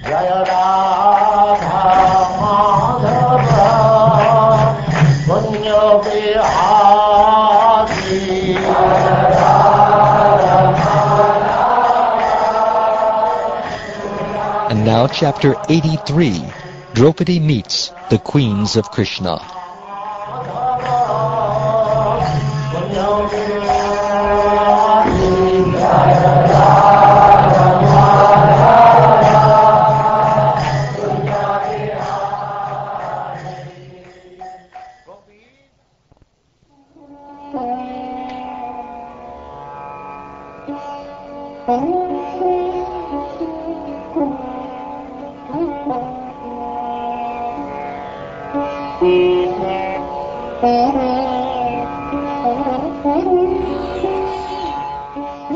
Jaya Radha Madhava Punya Bihari. And now chapter 83, Draupadi meets the queens of Krishna.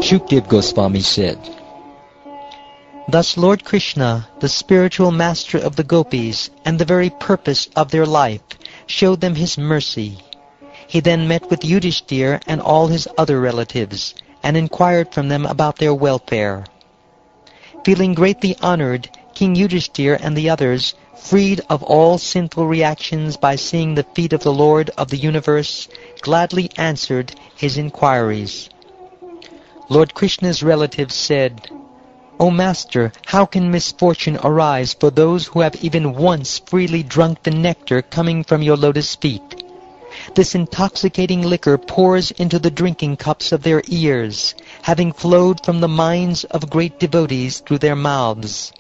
Shukdev Goswami said, "Thus Lord Krishna, the spiritual master of the gopis and the very purpose of their life, showed them his mercy. He then met with Yudhishthir and all his other relatives and inquired from them about their welfare. Feeling greatly honored, King Yudhishthir and the others, freed of all sinful reactions by seeing the feet of the Lord of the universe, gladly answered his inquiries. Lord Krishna's relatives said, 'O Master, how can misfortune arise for those who have even once freely drunk the nectar coming from your lotus feet? This intoxicating liquor pours into the drinking cups of their ears, having flowed from the minds of great devotees through their mouths.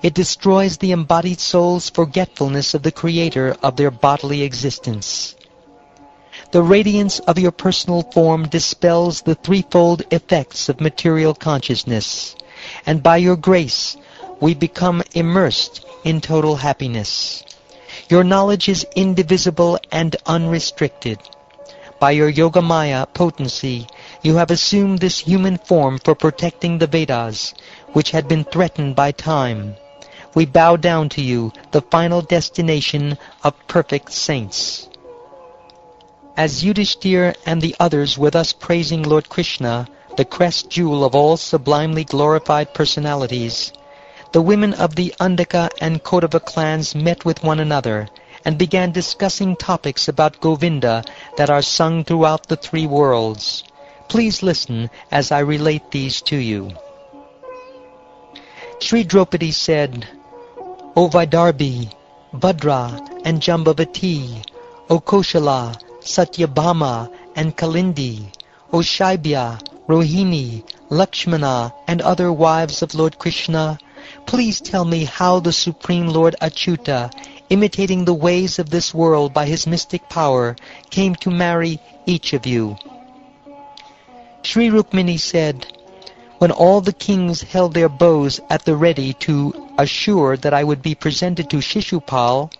It destroys the embodied soul's forgetfulness of the Creator of their bodily existence. The radiance of your personal form dispels the threefold effects of material consciousness, and by your grace we become immersed in total happiness. Your knowledge is indivisible and unrestricted. By your Yogamaya potency, you have assumed this human form for protecting the Vedas, which had been threatened by time. We bow down to you, the final destination of perfect saints.' As Yudhishthir and the others were thus praising Lord Krishna, the crest jewel of all sublimely glorified personalities, the women of the Andaka and Kodava clans met with one another and began discussing topics about Govinda that are sung throughout the three worlds. Please listen as I relate these to you. Sri Draupadi said, 'O Vaidarbhi, Bhadra, and Jambavati, O Koshala, Satyabhama, and Kalindi, O Shaibya, Rohini, Lakshmana, and other wives of Lord Krishna, please tell me how the Supreme Lord Achyuta, imitating the ways of this world by his mystic power, came to marry each of you.' Sri Rukmini said, 'When all the kings held their bows at the ready to assure that I would be presented to Shishupal,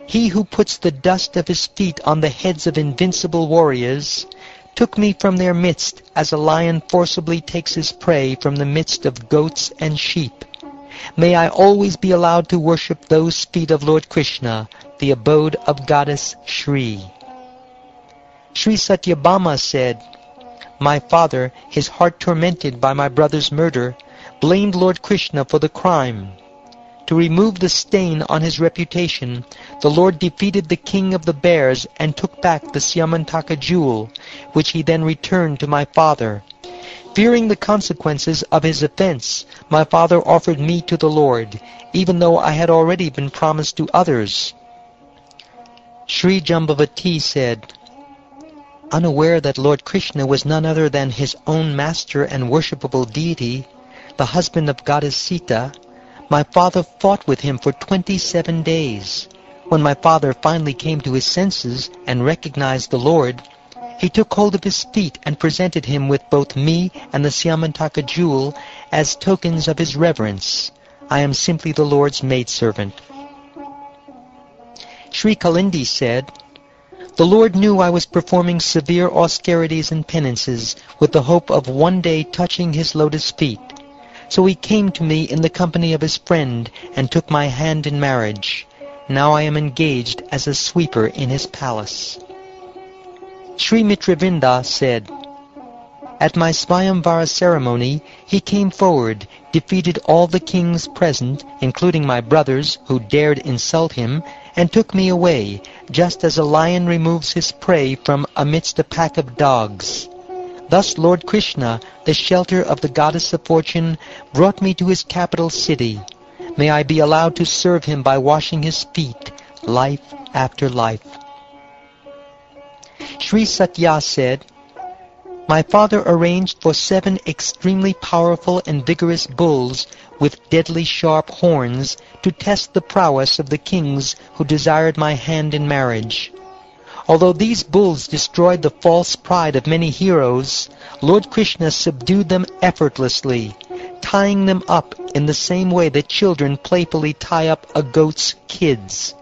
he who puts the dust of his feet on the heads of invincible warriors took me from their midst as a lion forcibly takes his prey from the midst of goats and sheep. May I always be allowed to worship those feet of Lord Krishna, the abode of goddess Shri.' Sri Satyabhama said, 'My father, his heart tormented by my brother's murder, blamed Lord Krishna for the crime. To remove the stain on his reputation, the Lord defeated the king of the bears and took back the Syamantaka jewel, which he then returned to my father. Fearing the consequences of his offense, my father offered me to the Lord, even though I had already been promised to others.' Sri Jambavati said, 'Unaware that Lord Krishna was none other than his own master and worshipable deity, the husband of goddess Sita, my father fought with him for 27 days. When my father finally came to his senses and recognized the Lord, he took hold of his feet and presented him with both me and the Syamantaka jewel as tokens of his reverence. I am simply the Lord's maidservant.' Sri Kalindi said, 'The Lord knew I was performing severe austerities and penances with the hope of one day touching his lotus feet. So he came to me in the company of his friend and took my hand in marriage. Now I am engaged as a sweeper in his palace.' Sri Mitravinda said, At my Swayamvara ceremony, he came forward, defeated all the kings present, including my brothers who dared insult him, and took me away, just as a lion removes his prey from amidst a pack of dogs. Thus Lord Krishna, the shelter of the goddess of fortune, brought me to his capital city. May I be allowed to serve him by washing his feet, life after life. Sri Satya said, "My father arranged for 7 extremely powerful and vigorous bulls with deadly sharp horns to test the prowess of the kings who desired my hand in marriage. Although these bulls destroyed the false pride of many heroes, Lord Krishna subdued them effortlessly, tying them up in the same way that children playfully tie up a goat's kids.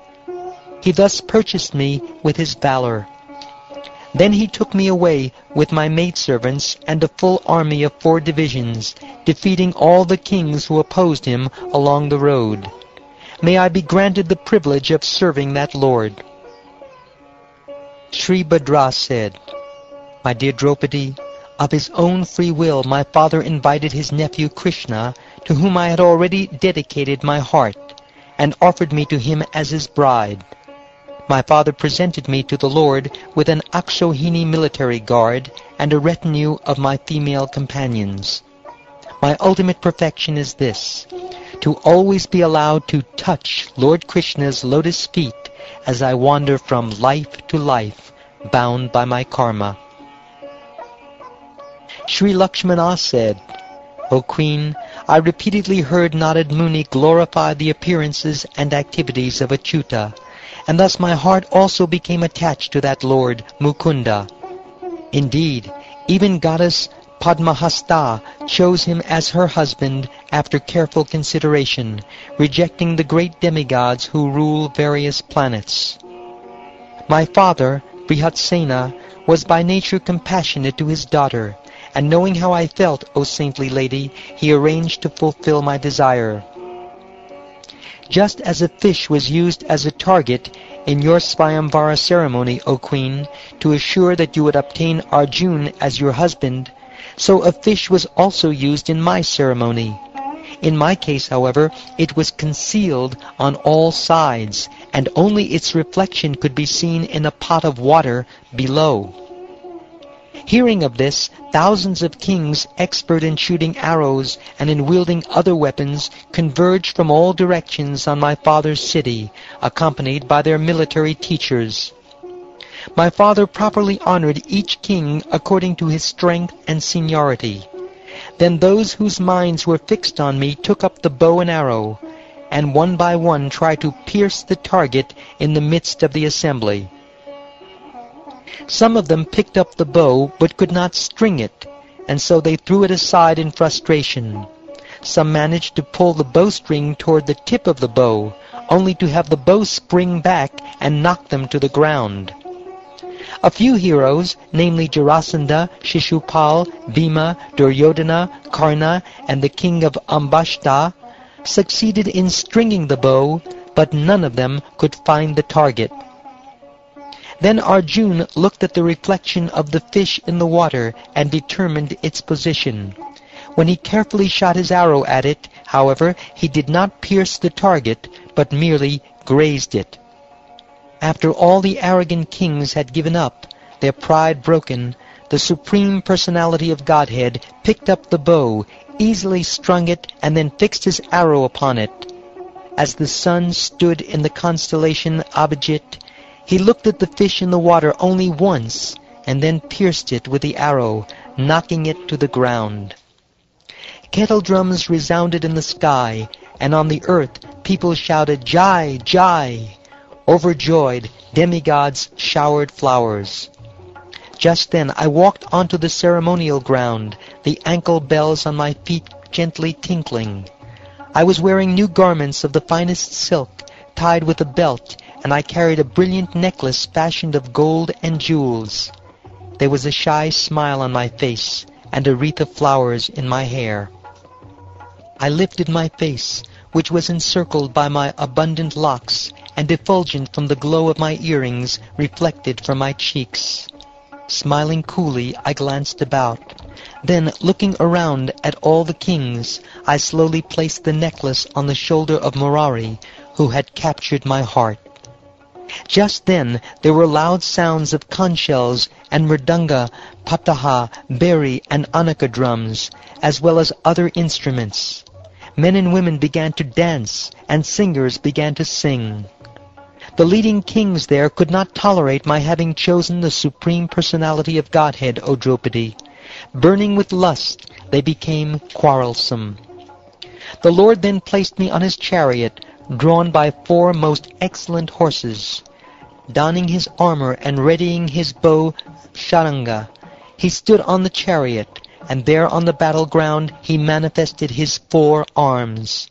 He thus purchased me with his valor. Then he took me away with my maidservants and a full army of 4 divisions, defeating all the kings who opposed him along the road. May I be granted the privilege of serving that Lord." Sri Bhadra said, "My dear Draupadi, of his own free will my father invited his nephew Krishna, to whom I had already dedicated my heart, and offered me to him as his bride. My father presented me to the Lord with an Akshohini military guard and a retinue of my female companions. My ultimate perfection is this, to always be allowed to touch Lord Krishna's lotus feet as I wander from life to life, bound by my karma." Sri Lakshmana said, "O Queen, I repeatedly heard Narad Muni glorify the appearances and activities of Achyuta, and thus my heart also became attached to that Lord, Mukunda. Indeed, even goddess Padmahasta chose him as her husband after careful consideration, rejecting the great demigods who rule various planets. My father, Brihatsena, was by nature compassionate to his daughter, and knowing how I felt, O saintly lady, he arranged to fulfill my desire. Just as a fish was used as a target in your Swayamvara ceremony, O Queen, to assure that you would obtain Arjun as your husband, so a fish was also used in my ceremony. In my case, however, it was concealed on all sides, and only its reflection could be seen in a pot of water below. Hearing of this, thousands of kings, expert in shooting arrows and in wielding other weapons, converged from all directions on my father's city, accompanied by their military teachers. My father properly honored each king according to his strength and seniority. Then those whose minds were fixed on me took up the bow and arrow, and one by one tried to pierce the target in the midst of the assembly. Some of them picked up the bow but could not string it, and so they threw it aside in frustration. Some managed to pull the bowstring toward the tip of the bow, only to have the bow spring back and knock them to the ground. A few heroes, namely Jarasandha, Shishupal, Bhima, Duryodhana, Karna, and the king of Ambashta, succeeded in stringing the bow, but none of them could find the target. Then Arjun looked at the reflection of the fish in the water and determined its position. When he carefully shot his arrow at it, however, he did not pierce the target, but merely grazed it. After all the arrogant kings had given up, their pride broken, the Supreme Personality of Godhead picked up the bow, easily strung it, and then fixed his arrow upon it. As the sun stood in the constellation Abhijit, he looked at the fish in the water only once, and then pierced it with the arrow, knocking it to the ground. Kettle drums resounded in the sky, and on the earth people shouted, "Jai! Jai!" Overjoyed, demigods showered flowers. Just then I walked onto the ceremonial ground, the ankle bells on my feet gently tinkling. I was wearing new garments of the finest silk, tied with a belt, and I carried a brilliant necklace fashioned of gold and jewels. There was a shy smile on my face, and a wreath of flowers in my hair. I lifted my face, which was encircled by my abundant locks, and effulgent from the glow of my earrings reflected from my cheeks. Smiling coolly, I glanced about. Then, looking around at all the kings, I slowly placed the necklace on the shoulder of Murari, who had captured my heart. Just then there were loud sounds of conch shells and mridanga, pataha, beri, and anaka drums, as well as other instruments. Men and women began to dance, and singers began to sing. The leading kings there could not tolerate my having chosen the Supreme Personality of Godhead, O Draupadi. Burning with lust, they became quarrelsome. The Lord then placed me on his chariot, drawn by 4 most excellent horses. Donning his armor and readying his bow Sharanga, he stood on the chariot, and there on the battleground he manifested his 4 arms.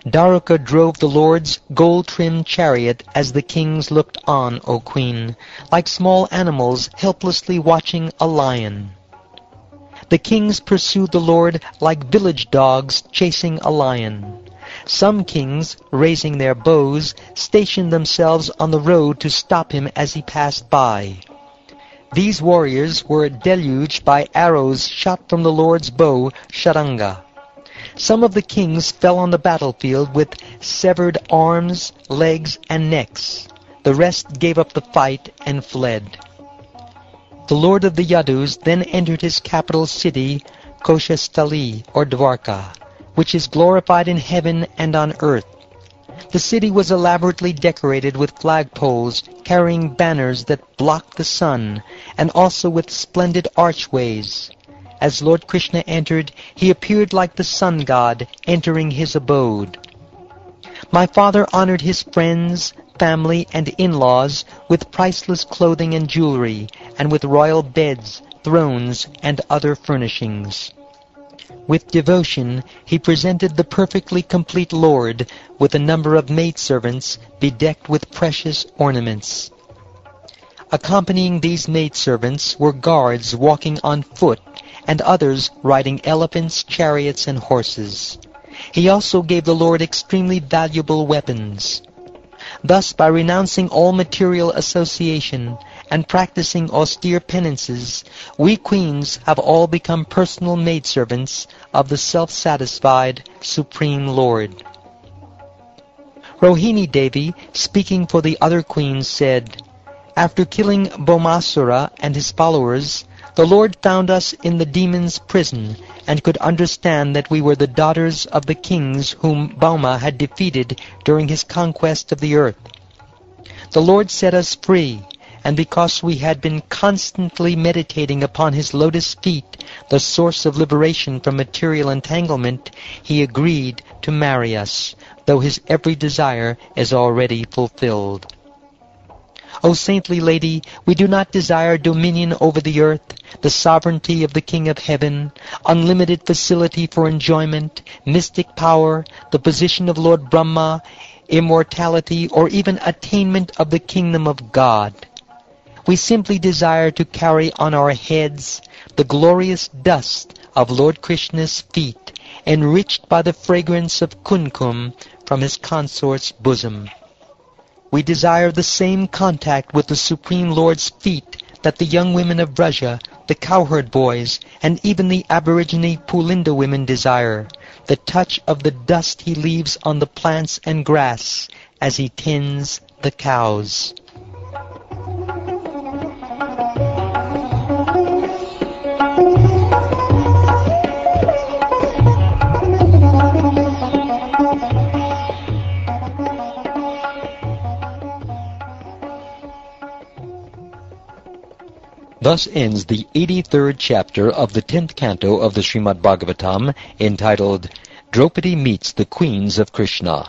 Daruka drove the Lord's gold-trimmed chariot as the kings looked on, O Queen, like small animals helplessly watching a lion. The kings pursued the Lord like village dogs chasing a lion. Some kings, raising their bows, stationed themselves on the road to stop him as he passed by. These warriors were deluged by arrows shot from the Lord's bow, Sharanga. Some of the kings fell on the battlefield with severed arms, legs, and necks. The rest gave up the fight and fled. The Lord of the Yadus then entered his capital city, Koshastali, or Dwarka, which is glorified in heaven and on earth. The city was elaborately decorated with flagpoles carrying banners that blocked the sun, and also with splendid archways. As Lord Krishna entered, he appeared like the sun god entering his abode. My father honored his friends, family, and in-laws with priceless clothing and jewelry, and with royal beds, thrones, and other furnishings. With devotion, he presented the perfectly complete Lord with a number of maidservants bedecked with precious ornaments. Accompanying these maidservants were guards walking on foot, and others riding elephants, chariots, and horses. He also gave the Lord extremely valuable weapons. Thus, by renouncing all material association and practicing austere penances, we queens have all become personal maidservants of the self-satisfied Supreme Lord. Rohini Devi, speaking for the other queens, said, "After killing Bhaumasura and his followers, the Lord found us in the demon's prison and could understand that we were the daughters of the kings whom Bhauma had defeated during his conquest of the earth. The Lord set us free, and because we had been constantly meditating upon his lotus feet, the source of liberation from material entanglement, he agreed to marry us, though his every desire is already fulfilled. O saintly lady, we do not desire dominion over the earth, the sovereignty of the King of Heaven, unlimited facility for enjoyment, mystic power, the position of Lord Brahma, immortality, or even attainment of the kingdom of God. We simply desire to carry on our heads the glorious dust of Lord Krishna's feet, enriched by the fragrance of kumkum from his consort's bosom. We desire the same contact with the Supreme Lord's feet that the young women of Vraja, the cowherd boys, and even the aborigine Pulinda women desire, the touch of the dust he leaves on the plants and grass as he tends the cows." Thus ends the 83rd chapter of the 10th canto of the Srimad Bhagavatam, entitled Draupadi Meets the Queens of Krishna.